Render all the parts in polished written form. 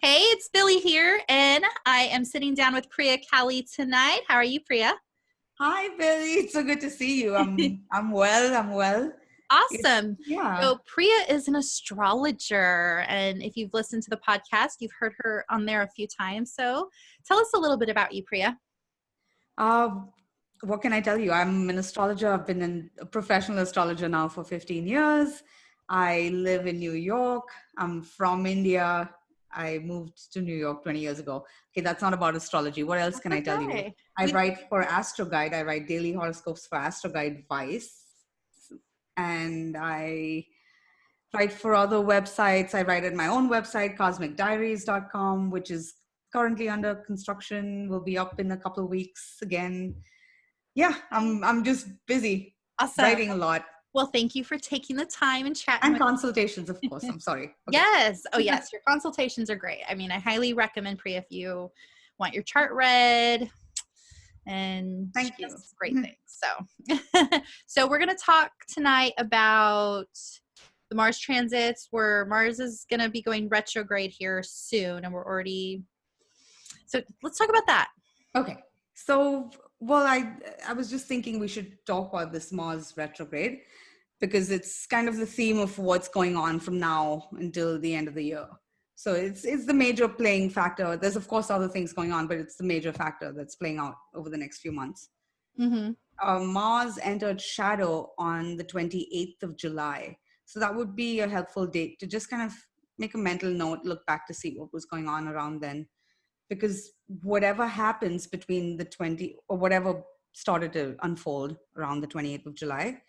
Hey, it's Billy here, and I am sitting down with Priya Kale tonight. How are you, Priya? Hi, Billy. It's so good to see you. I'm well. I'm well. Awesome. Yeah. So Priya is an astrologer, and if you've listened to the podcast, you've heard her on there a few times. So tell us a little bit about you, Priya. Uh, what can I tell you? I'm an astrologer. I've been a professional astrologer now for 15 years. I live in New York. I'm from India. I moved to New York 20 years ago. Okay, that's not about astrology. What else can I tell you? Okay. I write for Astro Guide. I write daily horoscopes for Astro Guide Vice. And I write for other websites. I write at my own website, cosmicdiaries.com, which is currently under construction, will be up in a couple of weeks again. Yeah, I'm just busy Awesome. writing a lot. Well, thank you for taking the time and chatting And with consultations, of course. I'm sorry. Okay. Yes. Oh, yes. Your consultations are great. I mean, I highly recommend Priya if you want your chart read, and Thank she you. does great things. So, so we're going to talk tonight about the Mars transits, where Mars is going to be going retrograde here soon, and we're already. So let's talk about that. Okay. So, well, I was just thinking we should talk about this Mars retrograde because it's kind of the theme of what's going on from now until the end of the year. So it's the major playing factor. There's of course other things going on, but it's the major factor that's playing out over the next few months. Mm-hmm. Mars entered shadow on the 28th of July. So that would be a helpful date to just kind of make a mental note, look back to see what was going on around then. Because whatever happens between the 20 or whatever started to unfold around the 28th of July,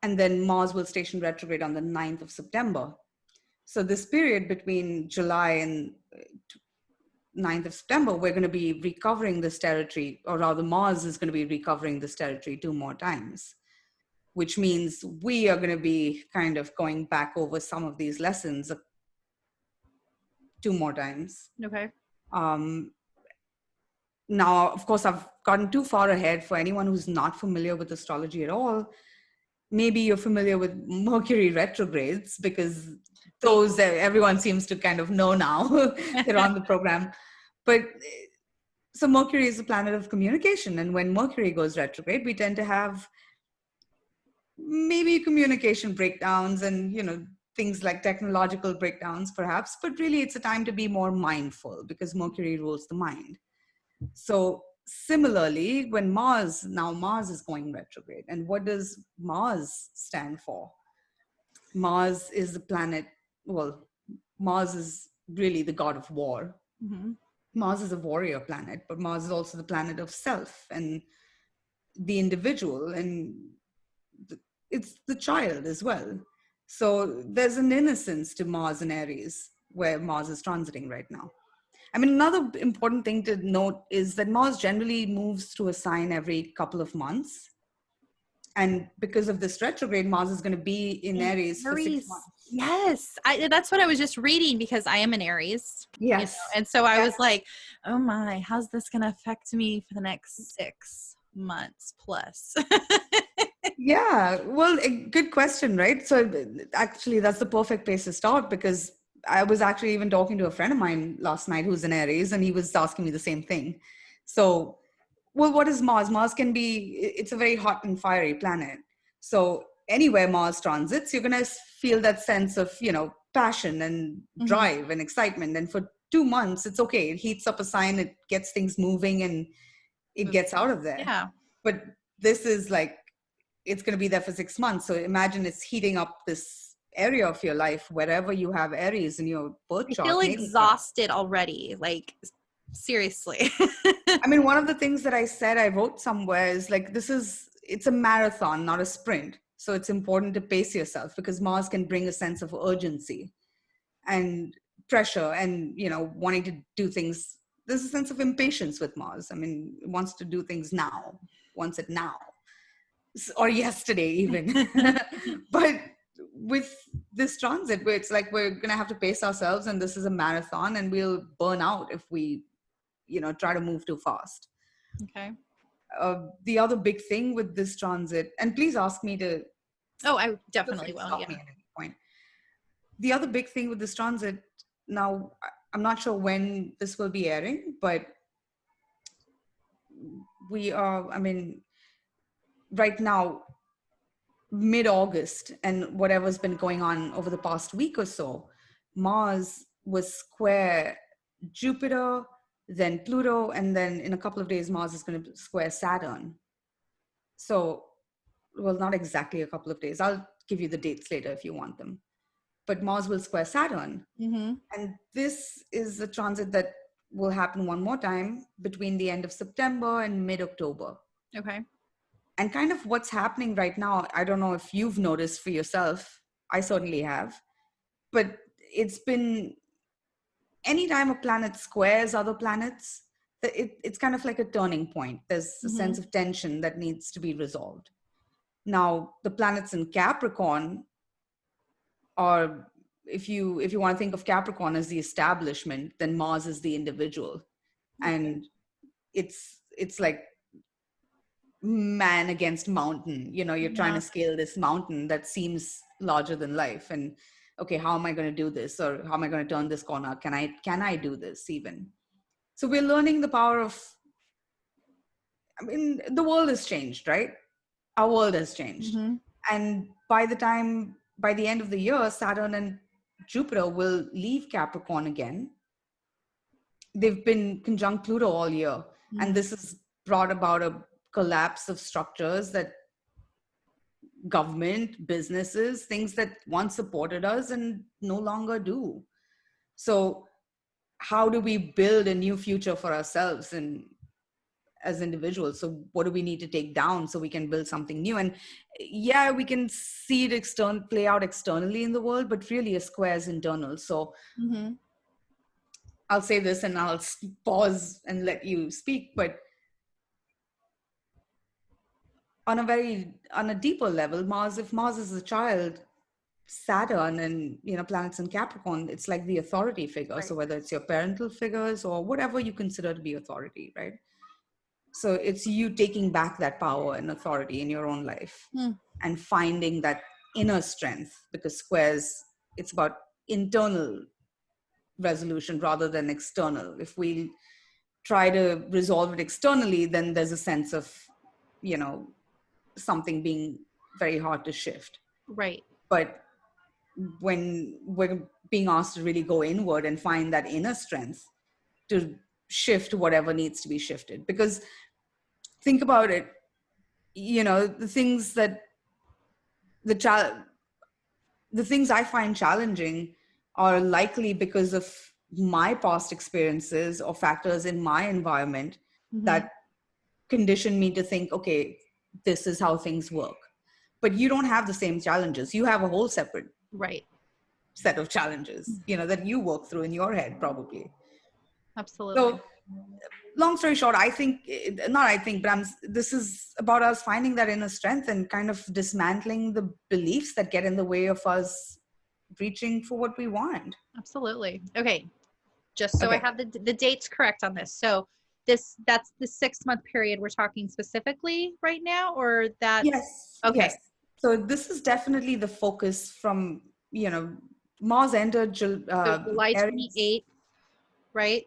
and then Mars will station retrograde on the 9th of September. So this period between July and 9th of September, we're going to be recovering this territory, or rather Mars is going to be recovering this territory 2 more times, which means we are going to be kind of going back over some of these lessons 2 more times. Okay. Now, of course, I've gotten too far ahead. For anyone who's not familiar with astrology at all, maybe you're familiar with Mercury retrogrades because those everyone seems to kind of know now. They're on the program. But so Mercury is a planet of communication. And when Mercury goes retrograde, we tend to have maybe communication breakdowns and, things like technological breakdowns, perhaps. But really, it's a time to be more mindful because Mercury rules the mind. So similarly, when Mars is going retrograde. And what does Mars stand for? Mars is the planet, well, Mars is really the god of war. Mm-hmm. Mars is a warrior planet, but Mars is also the planet of self and the individual, and it's the child as well. So there's an innocence to Mars and Aries, where Mars is transiting right now. I mean, another important thing to note is that Mars generally moves through a sign every couple of months. And because of this retrograde, Mars is going to be in Aries for 6 months. Yes, that's what I was just reading because I am an Aries. Yes. And so I was like, oh my, how's this going to affect me for the next 6 months plus? Yeah, well, a good question, right? So actually, that's the perfect place to start because I was actually even talking to a friend of mine last night who's an Aries, and he was asking me the same thing. So, well, what is Mars? Mars can be, it's a very hot and fiery planet. So anywhere Mars transits, you're going to feel that sense of, passion and drive and excitement. And for 2 months, it's okay. It heats up a sign, it gets things moving, and it gets out of there. Yeah. But this is like, it's going to be there for 6 months. So imagine it's heating up this area of your life, wherever you have Aries in your birth chart. I feel exhausted already. Like, seriously. I mean, one of the things that I wrote somewhere is like, it's a marathon, not a sprint. So it's important to pace yourself because Mars can bring a sense of urgency and pressure and, wanting to do things. There's a sense of impatience with Mars. I mean, it wants to do things now, wants it now. Or yesterday even. But with this transit, where it's like we're going to have to pace ourselves, and this is a marathon, and we'll burn out if we try to move too fast. Okay. The other big thing with this transit, and please ask me to I definitely will. Stop me at any point. The other big thing with this transit Now, I'm not sure when this will be airing, but we are, I mean, right now, mid-August, and whatever's been going on over the past week or so, Mars was square Jupiter, then Pluto, and then in a couple of days, Mars is going to square Saturn. So, well, not exactly a couple of days. I'll give you the dates later if you want them. But Mars will square Saturn. Mm-hmm. And this is a transit that will happen one more time between the end of September and mid-October. Okay. And kind of what's happening right now, I don't know if you've noticed for yourself. I certainly have. But it's been anytime a planet squares other planets, it's kind of like a turning point. There's a sense of tension that needs to be resolved. Now, the planets in Capricorn are, if you want to think of Capricorn as the establishment, then Mars is the individual. And it's like man against mountain. You're trying to scale this mountain that seems larger than life. And okay, how am I going to do this? Or how am I going to turn this corner? Can I do this even? So we're learning the power of, I mean, the world has changed, right? Our world has changed. Mm-hmm. And by the end of the year, Saturn and Jupiter will leave Capricorn again. They've been conjunct Pluto all year. Mm-hmm. And this has brought about a collapse of structures that government, businesses, things that once supported us and no longer do. So how do we build a new future for ourselves and as individuals? So what do we need to take down so we can build something new? And yeah, we can see it play out externally in the world, but really a square is internal. So I'll say this and I'll pause and let you speak, but on a deeper level, if Mars is a child, Saturn and planets in Capricorn, it's like the authority figure. Right. So whether it's your parental figures or whatever you consider to be authority, right? So it's you taking back that power and authority in your own life and finding that inner strength, because squares, it's about internal resolution rather than external. If we try to resolve it externally, then there's a sense of, something being very hard to shift. Right. But when we're being asked to really go inward and find that inner strength to shift whatever needs to be shifted, because think about it, the things that the things I find challenging are likely because of my past experiences or factors in my environment that condition me to think, okay, this is how things work. But you don't have the same challenges. You have a whole separate set of challenges, that you work through in your head, probably. Absolutely. So, long story short, this is about us finding that inner strength and kind of dismantling the beliefs that get in the way of us reaching for what we want. Absolutely. Okay. Just so I have the dates correct on this. So that's the 6-month period we're talking specifically right now, or that? Yes. Okay. Yes. So this is definitely the focus from, Mars entered July 28th, right?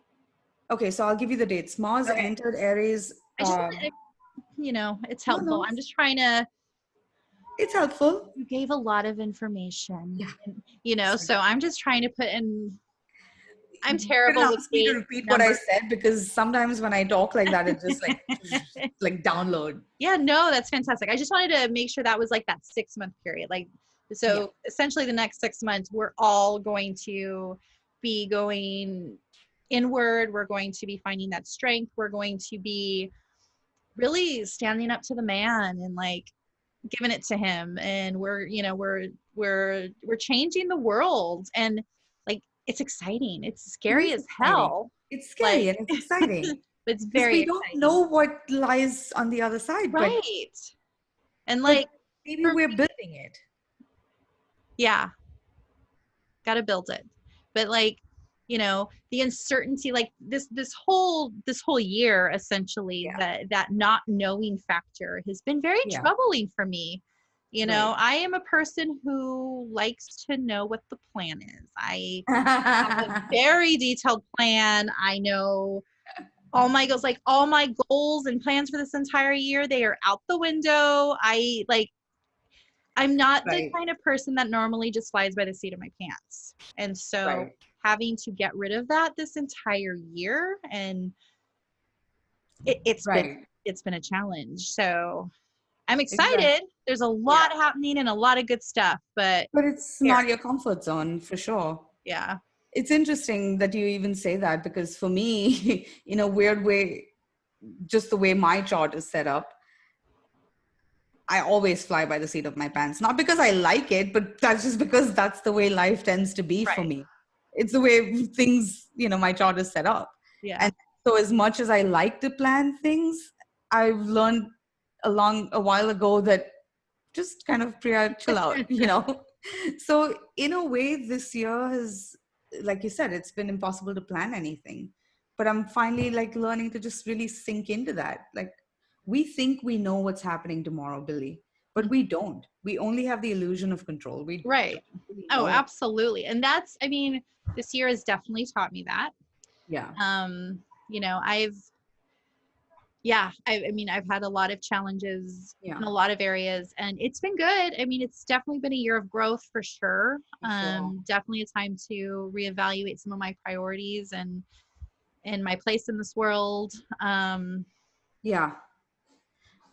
Okay, so I'll give you the dates. Mars entered Aries. I just want to, it's helpful. I'm just trying to. It's helpful. You gave a lot of information, so I'm just trying to put in. I'm terrible with ask me to repeat what I said, because sometimes when I talk like that, it just like download. Yeah, no, that's fantastic. I just wanted to make sure that was like that 6-month period. Essentially the next 6 months, we're all going to be going inward. We're going to be finding that strength. We're going to be really standing up to the man and giving it to him. And we're changing the world, and it's exciting. It's scary as hell. It's scary and it's exciting. But it's very exciting. We don't know what lies on the other side. Right. And maybe we're building it. Yeah. Gotta build it. But the uncertainty, this whole year, essentially, that not knowing factor has been very troubling for me. You know, Right. I am a person who likes to know what the plan is. I have a very detailed plan. I know all my goals, like all my goals and plans for this entire year, they are out the window. I'm not the Right. kind of person that normally just flies by the seat of my pants. And so Right. having to get rid of that this entire year, and it, it's been Right. it's been a challenge. So I'm Exactly. excited. There's a Yeah. lot happening and a lot of good stuff, but But it's scary. not your comfort zone for sure. Yeah. It's interesting that you even say that because for me, in a weird way, just the way my chart is set up, I always fly by the seat of my pants. Not because I like it, but that's just because that's the way life tends to be for Right. me. It's the way things, my chart is set up. Yeah. And so, as much as I like to plan things, I've learned along a while ago that just kind of Priya, chill out. So, in a way, this year has, like you said, it's been impossible to plan anything. But I'm finally like learning to just really sink into that. Like, we think we know what's happening tomorrow, Billy, but we don't. We only have the illusion of control. We Right. don't really Oh, know. absolutely. And that's, I mean, this year has definitely taught me that. Yeah. Um, you know, I mean, I've had a lot of challenges Yeah. in a lot of areas, and it's been good. I mean, it's definitely been a year of growth for sure. For sure. Definitely a time to reevaluate some of my priorities and my place in this world. Yeah.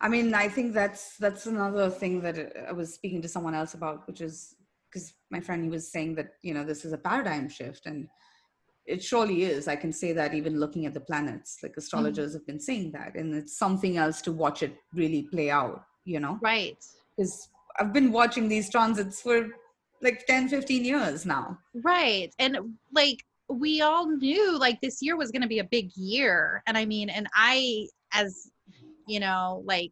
I mean, I think that's another thing that I was speaking to someone else about, which is because my friend, he was saying that this is a paradigm shift, and it surely is. I can say that even looking at the planets, like Mhm. astrologers have been saying that, and it's something else to watch it really play out. Right. Because I've been watching these transits for like 10, 15 years now. Right. And like we all knew like this year was going to be a big year. And I mean, and I, as like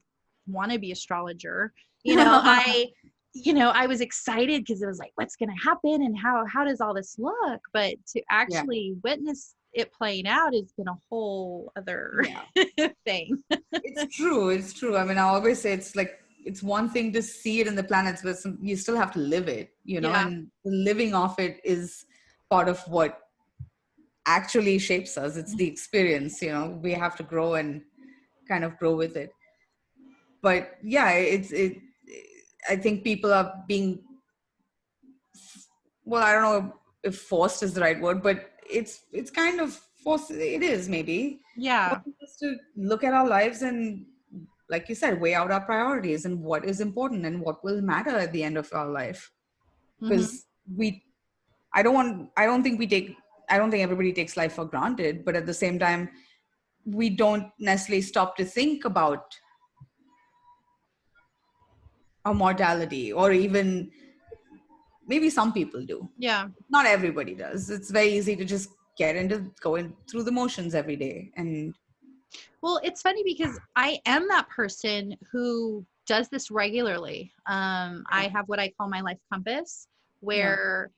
wannabe astrologer, I was excited because it was like, what's going to happen and how does all this look? But to Yeah, actually witness it playing out has been a whole other yeah. thing. It's true. It's true. I mean, I always say it's like it's one thing to see it in the planets, but you still have to live it, Yeah. and the living of it is part of what actually shapes us. It's the experience. We have to grow and kind of grow with it. But yeah, I think people are being, well, I don't know if forced is the right word, but it's kind of forced. It is maybe Yeah. forcing us to look at our lives and, like you said, weigh out our priorities and what is important and what will matter at the end of our life. Hmm. Because I don't think everybody takes life for granted, but at the same time, we don't necessarily stop to think about our mortality, or even maybe some people do. Yeah. Not everybody does. It's very easy to just get into going through the motions every day. And Well, it's funny because I am that person who does this regularly. yeah, I have what I call my life compass, yeah. where,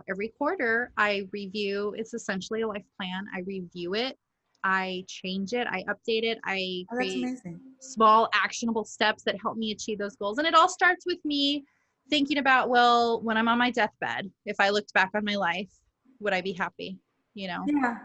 every quarter I review, it's essentially a life plan. I review it, I change it, I update it, I Oh, that's create amazing. small actionable steps that help me achieve those goals. And it all starts with me thinking about, well, when I'm on my deathbed, if I looked back on my life, would I be happy? You know? Yeah,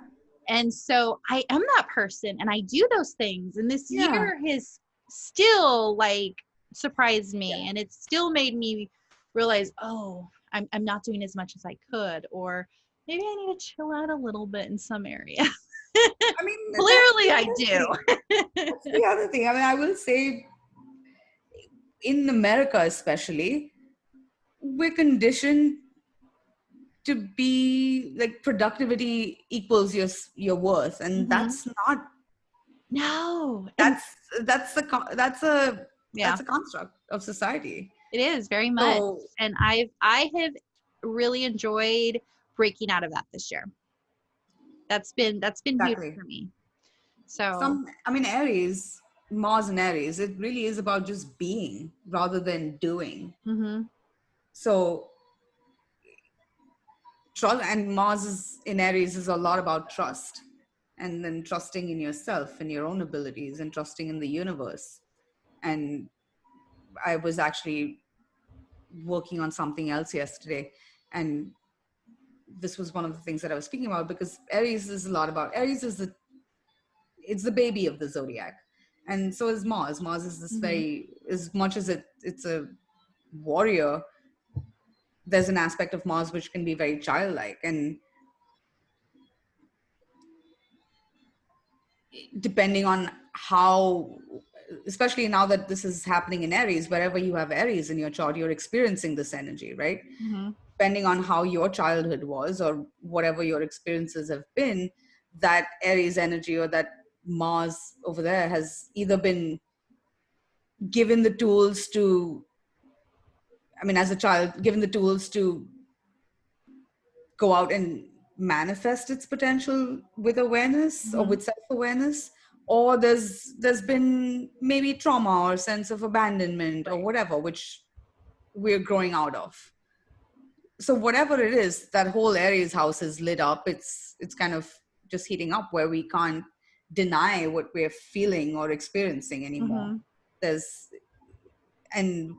And so I am that person and I do those things. And this yeah, year has still like surprised yeah. me and it's still made me realize, oh, I'm not doing as much as I could, or maybe I need to chill out a little bit in some area. I mean, that's Clearly the I other thing. do. That's the other thing. I mean, I will say, in America especially, we're conditioned to be like productivity equals your worth, and Hmm. that's not. No. And That's yeah, that's a construct of society. it is very much. So And I have really enjoyed breaking out of that this year. That's been huge exactly. for me. So, I mean, Aries, Mars and Aries, it really is about just being rather than doing. mhm. So trust, and Mars in Aries is a lot about trust, and then trusting in yourself and your own abilities and trusting in the universe. And I was actually working on something else yesterday, and this was one of the things that I was speaking about, because Aries is a lot about, Aries is it's the baby of the zodiac, and so is Mars. Mars is this very, as much as it's a warrior, there's an aspect of Mars which can be very childlike, and depending on how, especially now that this is happening in Aries, wherever you have Aries in your chart, you're experiencing this energy, right? Depending on how your childhood was or whatever your experiences have been, that Aries energy or that Mars over there has either been given the tools to, I mean, as a child, given the tools to go out and manifest its potential with awareness or with self-awareness, or there's been maybe trauma or sense of abandonment or whatever which we're growing out of. So whatever it is, that whole Aries house is lit up. It's kind of just heating up, where we can't deny what we're feeling or experiencing anymore. And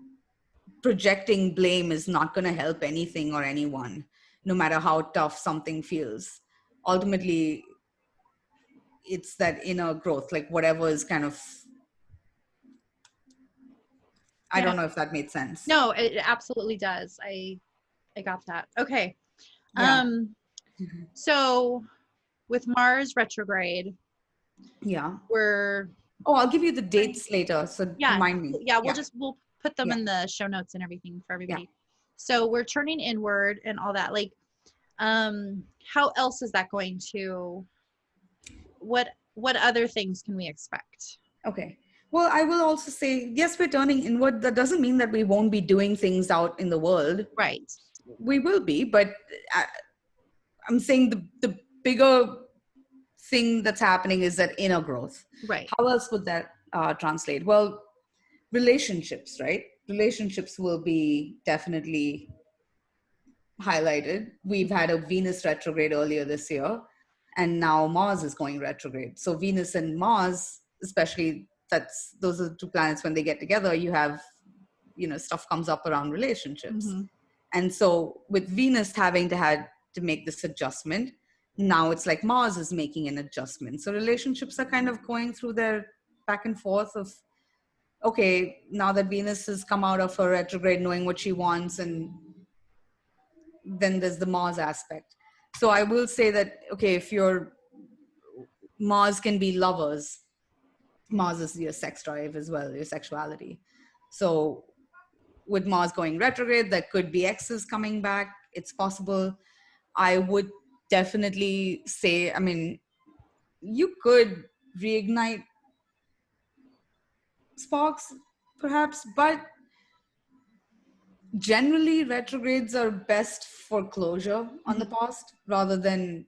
projecting blame is not going to help anything or anyone, no matter how tough something feels. Ultimately, it's that inner growth, like whatever is kind of, I don't know if that made sense. No, it absolutely does. I got that. Okay. Yeah. So with Mars retrograde, Yeah. we're I'll give you the dates later, so remind me. We'll put them in the show notes and everything for everybody. Yeah. So we're turning inward and all that. Like, how else is that going to? What other things can we expect? Okay. Well, I will also say, yes, we're turning inward. That doesn't mean that we won't be doing things out in the world. Right. We will be, but I'm saying the bigger thing that's happening is that inner growth. Right. How else would that translate? Well, relationships, right? Relationships will be definitely highlighted. We've had a Venus retrograde earlier this year, and now Mars is going retrograde. So Venus and Mars, especially, those are the two planets, when they get together, you have, stuff comes up around relationships. And so with Venus having to make this adjustment, now it's like Mars is making an adjustment. So relationships are kind of going through their back and forth of, okay, now that Venus has come out of her retrograde, knowing what she wants, and then there's the Mars aspect. So I will say that, okay, if Mars can be lovers, Mars is your sex drive as well, your sexuality. So with Mars going retrograde, there could be exes coming back. It's possible. I would definitely say, I mean, you could reignite sparks perhaps, but generally retrogrades are best for closure on the past rather than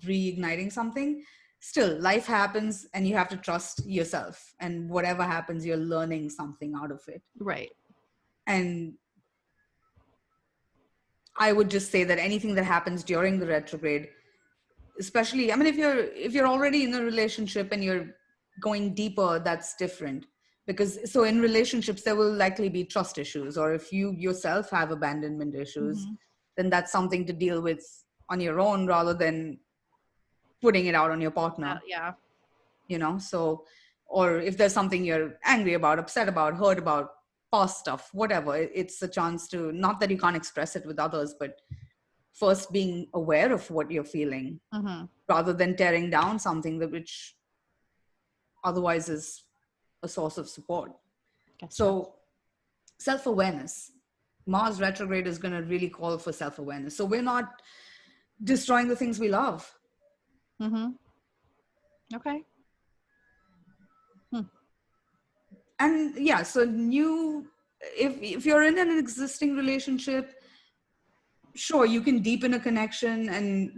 reigniting something. Still, life happens and you have to trust yourself, and whatever happens, you're learning something out of it. Right. And I would just say that anything that happens during the retrograde, especially, I mean, if you're already in a relationship and you're going deeper, that's different. Because so in relationships there will likely be trust issues, or if you yourself have abandonment issues, then that's something to deal with on your own rather than putting it out on your partner. So, or if there's something you're angry about, upset about, hurt about, past stuff, whatever, it's a chance to, not that you can't express it with others, but first being aware of what you're feeling rather than tearing down something which otherwise is a source of support. Gotcha. So self-awareness, Mars retrograde is going to really call for self-awareness. So we're not destroying the things we love. Okay. And yeah, so if you're in an existing relationship, sure, you can deepen a connection and,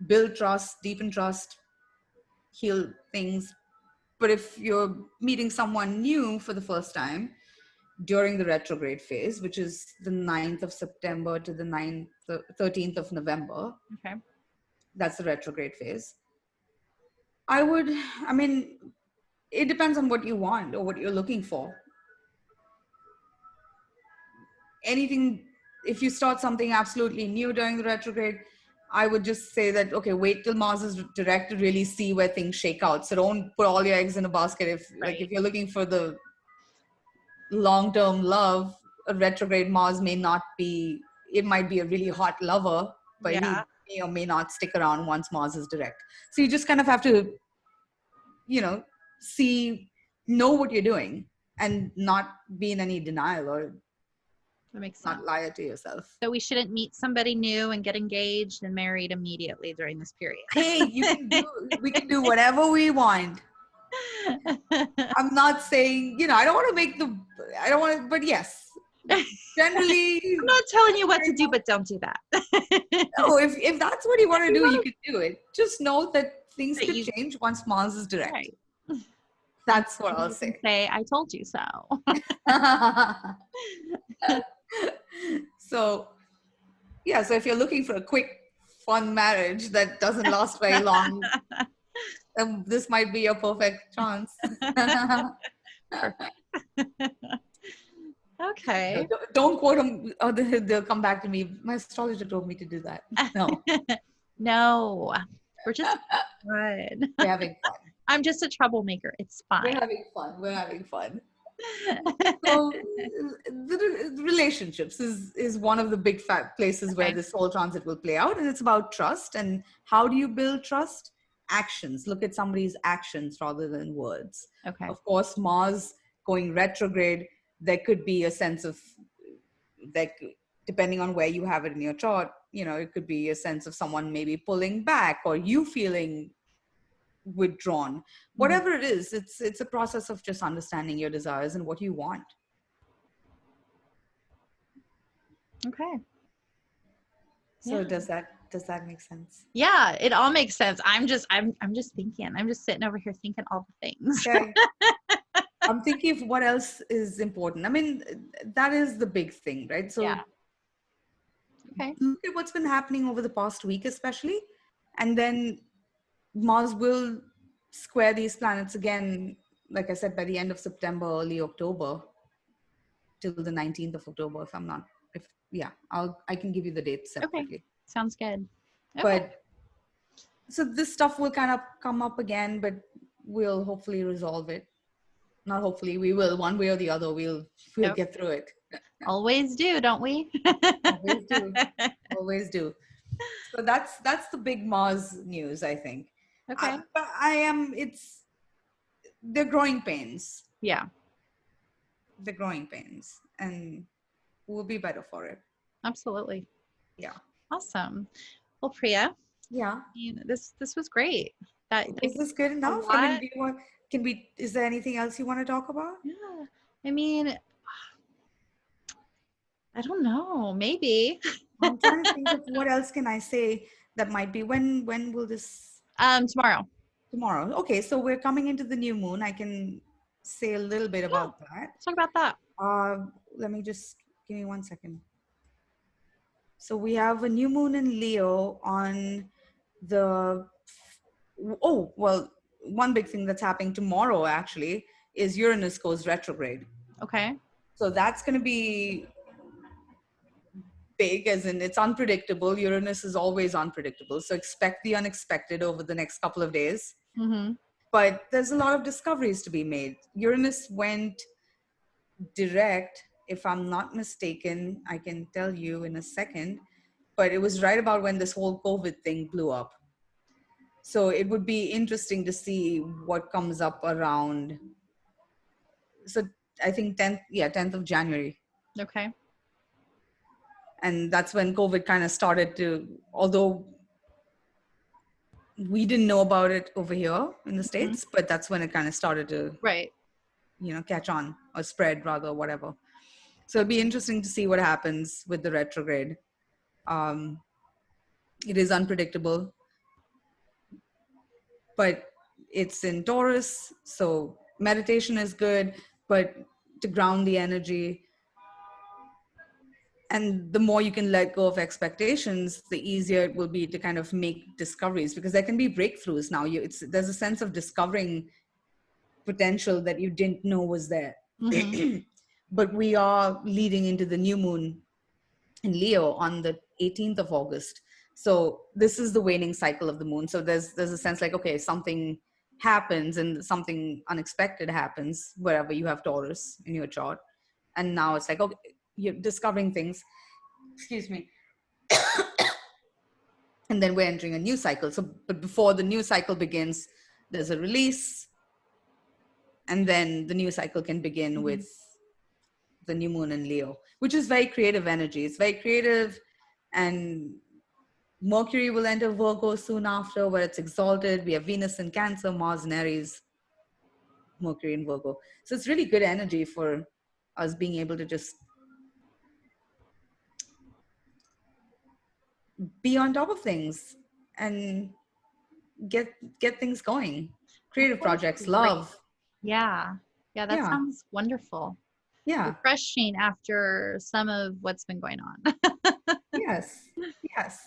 build trust, deepen trust, heal things. But if you're meeting someone new for the first time during the retrograde phase, which is the 9th of September to the 13th of November, that's the retrograde phase. it depends on what you want or what you're looking for. Anything, if you start something absolutely new during the retrograde, I would just say that, okay, wait till Mars is direct to really see where things shake out. So don't put all your eggs in a basket. If you're looking for the long-term love, a retrograde Mars may not be, it might be a really hot lover, but Yeah. he may or may not stick around once Mars is direct. So you just kind of have to, know what you're doing and not be in any denial or That makes sense. not lie to yourself. So we shouldn't meet somebody new and get engaged and married immediately during this period. Hey, we can do whatever we want. I'm not saying, I don't want to, but yes, generally. I'm not telling you what to do, but don't do that. No, if that's what you want to do, you can do it. Just know that things That could you- change once Mars is direct. Right. That's what I'll You say. can say, I told you so. So, yeah, so if you're looking for a quick, fun marriage that doesn't last very long, this might be your perfect chance. Okay. Don't quote them, or they'll come back to me. My astrologer told me to do that. No, No, we're just fun. we're having fun. I'm just a troublemaker. It's We're fine. having fun. We're having fun. So the relationships is one of the big places where Okay. this whole transit will play out, and it's about trust. And how do you build trust? Actions. Look at somebody's actions rather than words. Okay. Of course, Mars going retrograde, there could be a sense of, like, depending on where you have it in your chart, it could be a sense of someone maybe pulling back or you feeling withdrawn. Whatever it is, it's a process of just understanding your desires and what you want. Okay. So Yeah. does that make sense? Yeah, it all makes sense. I'm just thinking. I'm just sitting over here thinking all the things. Okay. I'm thinking of what else is important. I mean, that is the big thing, right? So Yeah. Okay. look at what's been happening over the past week, especially, and then Mars will square these planets again, like I said, by the end of September, early October, till the 19th of October, I can give you the dates separately. Okay. Sounds good. Okay. But so this stuff will kind of come up again, but we'll hopefully resolve it. Not hopefully, we will, one way or the other, we'll Yep. get through it. Always do, don't we? Always do. Always do. So that's the big Mars news, I think. Okay. But they're growing pains. Yeah. They're growing pains, and we'll be better for it. Absolutely. Yeah. Awesome. Well, Priya, Yeah. this was great. Is this good enough? I mean, is there anything else you want to talk about? Yeah. I mean, I don't know. Maybe. I'm trying to think of what else can I say that might be. When will this? Tomorrow. Tomorrow. Okay, so we're coming into the new moon. I can say a little bit about that. Let's talk about that. Let me just give me 1 second. So we have a new moon in Leo on one big thing that's happening tomorrow actually is Uranus goes retrograde. Okay. So that's going to be big, as in it's unpredictable. Uranus is always unpredictable. So expect the unexpected over the next couple of days. Mm-hmm. But there's a lot of discoveries to be made. Uranus went direct, if I'm not mistaken, I can tell you in a second, but it was right about when this whole COVID thing blew up. So it would be interesting to see what comes up around. So I think 10th of January. Okay. And that's when COVID kind of started to, although we didn't know about it over here in the States, but that's when it kind of started to, Right. catch on or spread rather, whatever. So it'd be interesting to see what happens with the retrograde. It is unpredictable, but it's in Taurus. So meditation is good, but to ground the energy. And the more you can let go of expectations, the easier it will be to kind of make discoveries, because there can be breakthroughs now. There's a sense of discovering potential that you didn't know was there. Mm-hmm. But we are leading into the new moon in Leo on the 18th of August. So this is the waning cycle of the moon. So there's a sense like, okay, something happens and something unexpected happens wherever you have Taurus in your chart. And now it's like, okay, you're discovering things. Excuse me. And then we're entering a new cycle. So, but before the new cycle begins, there's a release, and then the new cycle can begin Mm-hmm. with the new moon in Leo, which is very creative energy. It's very creative, and Mercury will enter Virgo soon after, where it's exalted. We have Venus in Cancer, Mars in Aries, Mercury in Virgo. So it's really good energy for us being able to just be on top of things and get things going. That Creative sounds projects, great. love. Yeah. Yeah, that Yeah, sounds wonderful. yeah, Refreshing after some of what's been going on. yes, yes,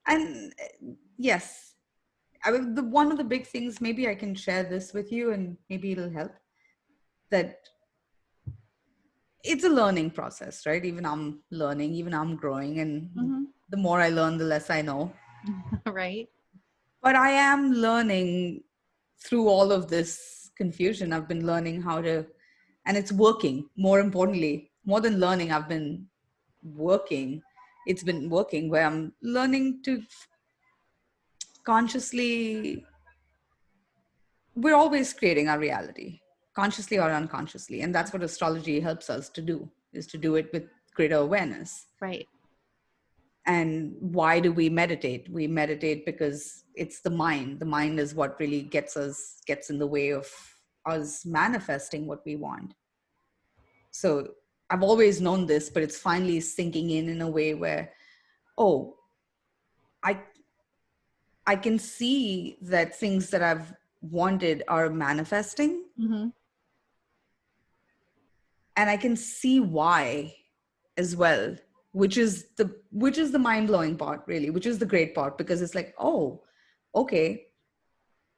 and yes. I mean, the one of the big things. Maybe I can share this with you, and maybe it'll help. That it's a learning process, right? Even I'm learning, even I'm growing, and Mm-hmm. the more I learn, the less I know. Right. But I am learning through all of this confusion. I've been learning how to, and it's working. More importantly, more than learning, I've been working. It's been working where I'm learning to consciously, we're always creating our reality, consciously or unconsciously. And that's what astrology helps us to do, is to do it with greater awareness. Right. And why do we meditate? We meditate because it's the mind is what really gets in the way of us manifesting what we want. So I've always known this, but it's finally sinking in a way where, oh, i I can see that things that I've wanted are manifesting, Mm-hmm. and I can see why as well, which is the mind-blowing part, really, which is the great part, because it's like, oh, okay,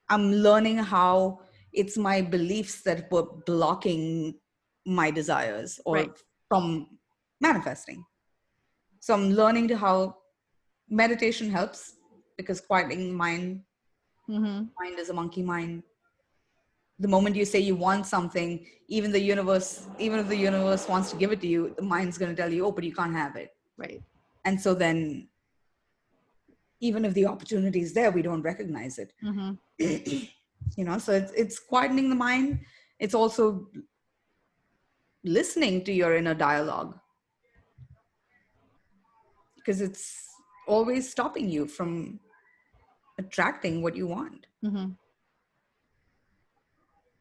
I'm learning how it's my beliefs that were blocking my desires Right. or from manifesting. So I'm learning to how meditation helps, because quieting the Mm-hmm. mind is a monkey mind. The moment you say you want something, even if the universe wants to give it to you, the mind's going to tell you, oh, but you can't have it. Right. And so then, even if the opportunity is there, we don't recognize it. Mm-hmm. So it's quietening the mind. It's also listening to your inner dialogue, because it's always stopping you from attracting what you want. Mm-hmm.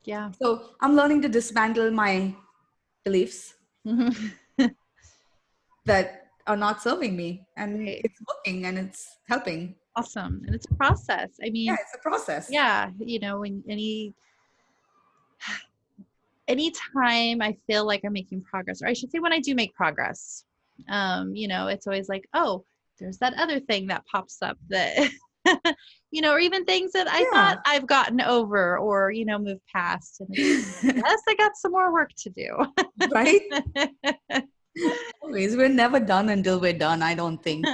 Yeah. So I'm learning to dismantle my beliefs Mm-hmm. that are not serving me, and Right. it's working and it's helping. Awesome. And it's a process. I Yeah, mean, it's a process. yeah, when anytime I feel like I'm making progress, or I should say when I do make progress, it's always like, oh, there's that other thing that pops up that, or even things that I thought Yeah. I've gotten over or, moved past. And it's, yes, I got some more work to do. Right? Always. We're never done until we're done, I don't think.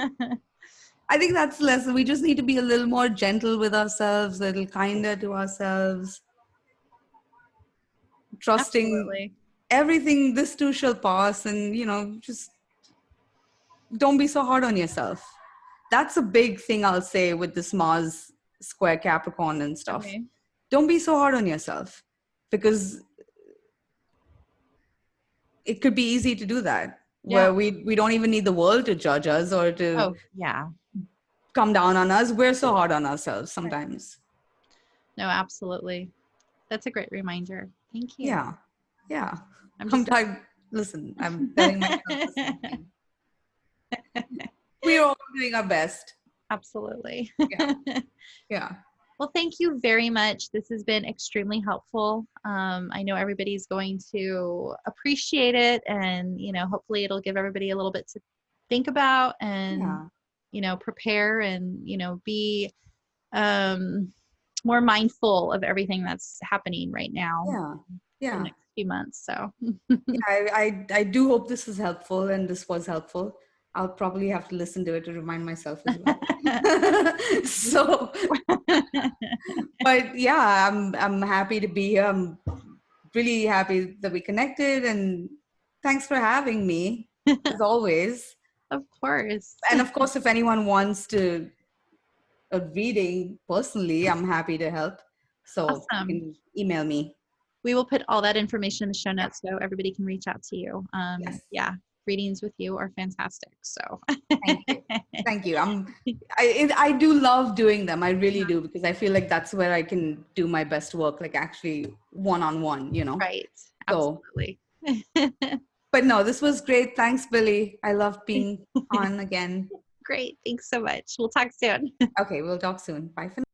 I think that's the lesson. We just need to be a little more gentle with ourselves, a little kinder to ourselves, trusting Absolutely. everything, this too shall pass, and just don't be so hard on yourself. That's a big thing I'll say with this Mars square Capricorn and stuff. Okay. Don't be so hard on yourself, because it could be easy to do that, Yeah. where we don't even need the world to judge us or to Oh, yeah. come down on us. We're so hard on ourselves Right. sometimes. No, absolutely. That's a great reminder. Thank you. Yeah. Yeah. I'm I'm just tired. Listen, I'm telling myself the same thing. We're all doing our best. absolutely. Yeah. Yeah. Well, thank you very much. This has been extremely helpful. I know everybody's going to appreciate it, and hopefully it'll give everybody a little bit to think about and Yeah. prepare and be um, more mindful of everything that's happening right now Yeah. for the Yeah. next few months. So Yeah, I do hope this is helpful and this was helpful. I'll probably have to listen to it to remind myself as well. So, but yeah, I'm happy to be here. I'm really happy that we connected, and thanks for having me as always. of course. And of course, if anyone wants to a reading personally, I'm happy to help. So you Awesome. can email me. We will put all that information in the show notes so everybody can reach out to you. Yes. Yeah, readings with you are fantastic. So Thank you. Thank you. I do love doing them. I really do, because I feel like that's where I can do my best work, like actually one on one, you know. right, So, absolutely. but no, this was great. Thanks, Billy. I love being on again. Great. Thanks so much. We'll talk soon. Okay, we'll talk soon. Bye for now.